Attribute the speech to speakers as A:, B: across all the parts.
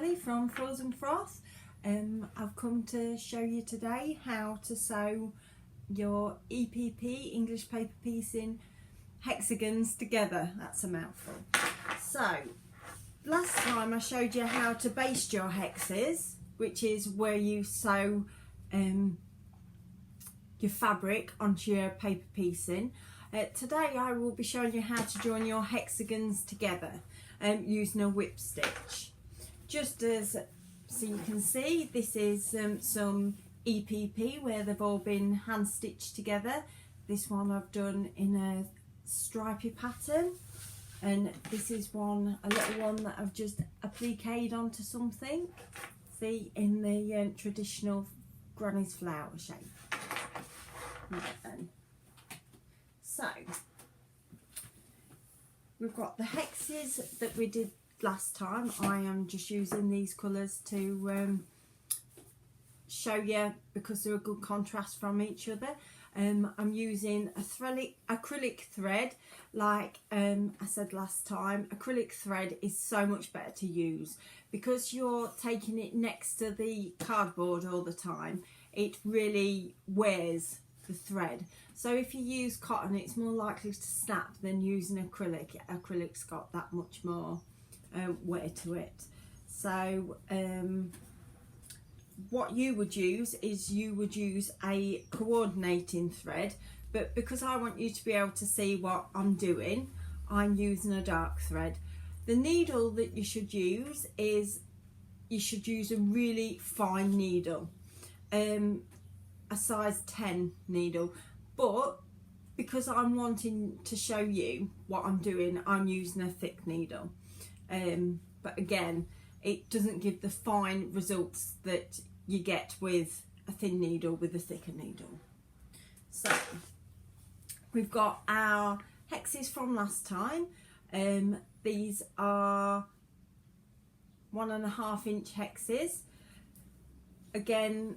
A: Shelley from Frills and Froth. I've come to show you today how to sew your EPP, English paper piecing, hexagons together. That's a mouthful. So, last time I showed you how to baste your hexes, which is where you sew your fabric onto your paper piecing. Today I will be showing you how to join your hexagons together using a whip stitch. Just as so you can see, this is some EPP where they've all been hand stitched together. This one I've done in a stripy pattern, and this is a little one that I've just appliqued onto something. See, in the traditional granny's flower shape. Right then. So we've got the hexes that we did last time. I am just using these colours to show you because they're a good contrast from each other. I'm using acrylic thread. Like I said last time, acrylic thread is so much better to use because you're taking it next to the cardboard all the time. It really wears the thread. So if you use cotton, it's more likely to snap than using acrylic. Acrylic's got that much more wear to it. So what you would use is a coordinating thread, but because I want you to be able to see what I'm doing, I'm using a dark thread. The needle that you should use is a really fine needle, a size 10 needle, but because I'm wanting to show you what I'm doing, I'm using a thick needle. But again, it doesn't give the fine results that you get with a thin needle with a thicker needle. So we've got our hexes from last time. These are 1.5 inch hexes. Again,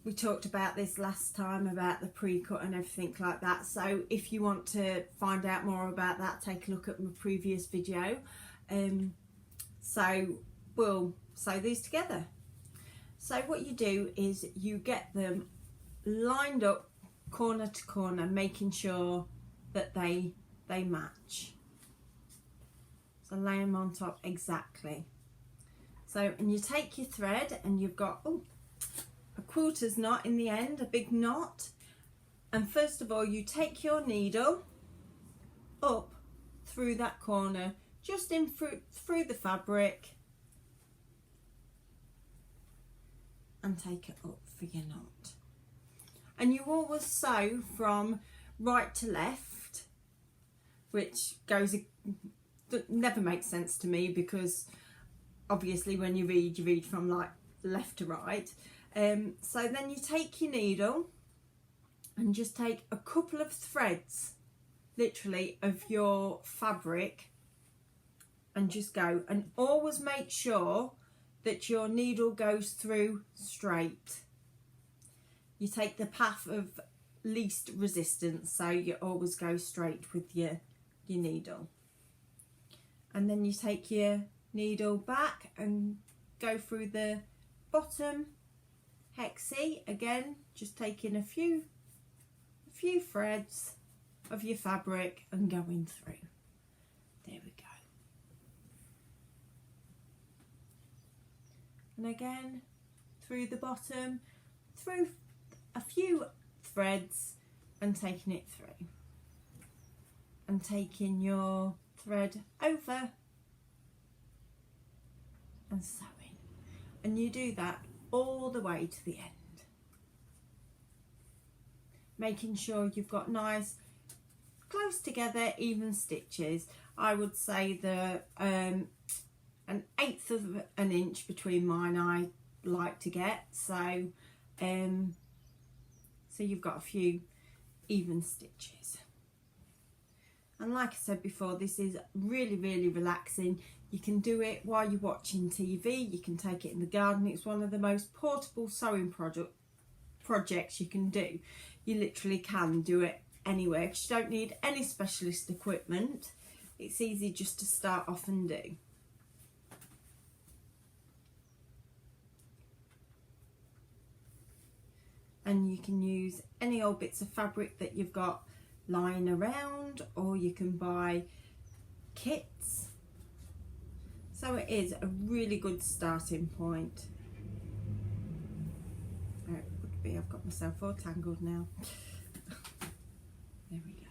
A: we talked about this last time about the pre-cut and everything like that. So if you want to find out more about that, take a look at my previous video. So we'll sew these together. So what you do is you get them lined up corner to corner, making sure that they match. So lay them on top exactly. So, and you take your thread and you've got a quilter's knot in the end, a big knot. And first of all, you take your needle up through that corner, just in through the fabric, and take it up for your knot. And you always sew from right to left, which never makes sense to me because obviously when you read from like left to right. So then you take your needle and just take a couple of threads literally of your fabric and just go, and always make sure that your needle goes through straight. You take the path of least resistance, so you always go straight with your needle. And then you take your needle back and go through the bottom hexie again, just taking a few threads of your fabric and going through. There we go. And again through the bottom, through a few threads and taking it through, and taking your thread over and sewing. And you do that all the way to the end, making sure you've got nice close together even stitches. I would say the 1/8 of an inch between mine I like to get, so you've got a few even stitches. And like I said before, this is really relaxing. You can do it while you're watching TV, you can take it in the garden. It's one of the most portable sewing projects you can do. You literally can do it anywhere because you don't need any specialist equipment. It's easy just to start off and do. and you can use any old bits of fabric that you've got lying around, or you can buy kits. So it is a really good starting point. Oh, it would be, I've got myself all tangled now. There we go.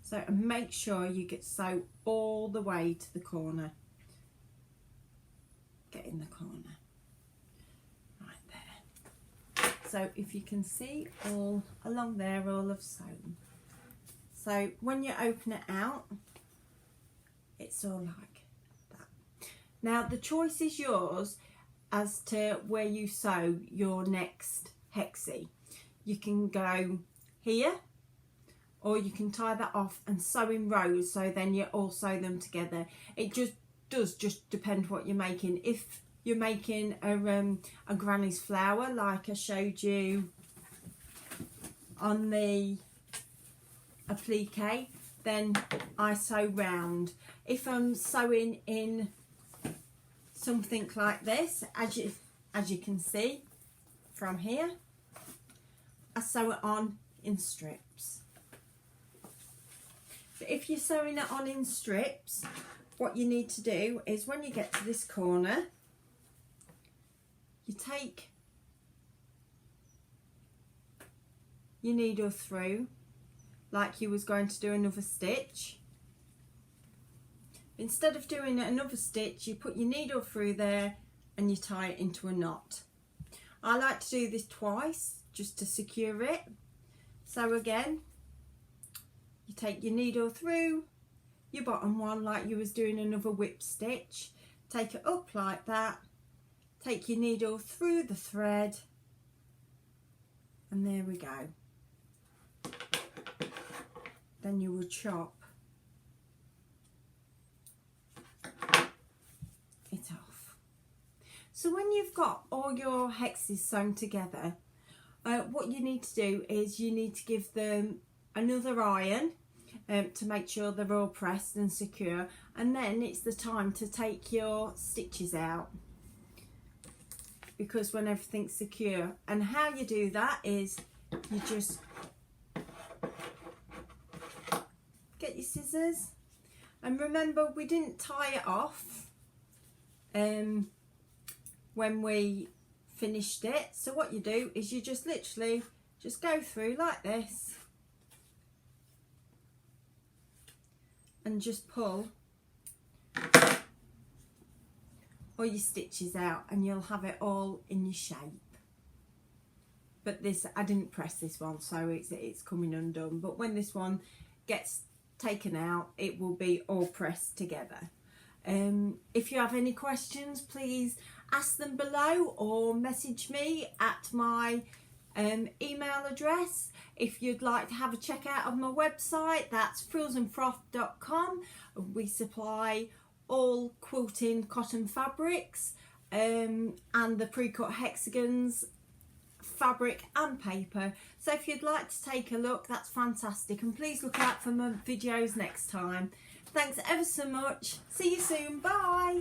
A: So, and make sure you get sew all the way to the corner. Get in the corner. Right there. So if you can see all along there, all I've sewn. So when you open it out, it's all like that. Now the choice is yours as to where you sew your next hexie. You can go here, or you can tie that off and sew in rows, so then you all sew them together. It does just depend what you're making. If you're making a granny's flower like I showed you on the applique, then I sew round. If I'm sewing in something like this, as you can see from here, I sew it on in strips. So if you're sewing it on in strips, what you need to do is when you get to this corner, you take your needle through like you was going to do another stitch. Instead of doing another stitch, you put your needle through there and you tie it into a knot. I like to do this twice just to secure it. So again, you take your needle through your bottom one like you was doing another whip stitch, take it up like that, take your needle through the thread, and there we go. Then you will chop it off. So when you've got all your hexies sewn together, what you need to do is you need to give them another iron to make sure they're all pressed and secure, and then it's the time to take your stitches out, because when everything's secure. And how you do that is you just get your scissors, and remember we didn't tie it off when we finished it, so what you do is you just literally just go through like this and just pull all your stitches out, and you'll have it all in your shape. But this, I didn't press this one, so it's coming undone, but when this one gets taken out, it will be all pressed together. If you have any questions, please ask them below or message me at my email address. If you'd like to have a check out of my website, that's frillsandfroth.com. We supply all quilting cotton fabrics and the pre-cut hexagons, fabric and paper. So if you'd like to take a look, that's fantastic, and please look out for my videos next time. Thanks ever so much. See you soon. Bye.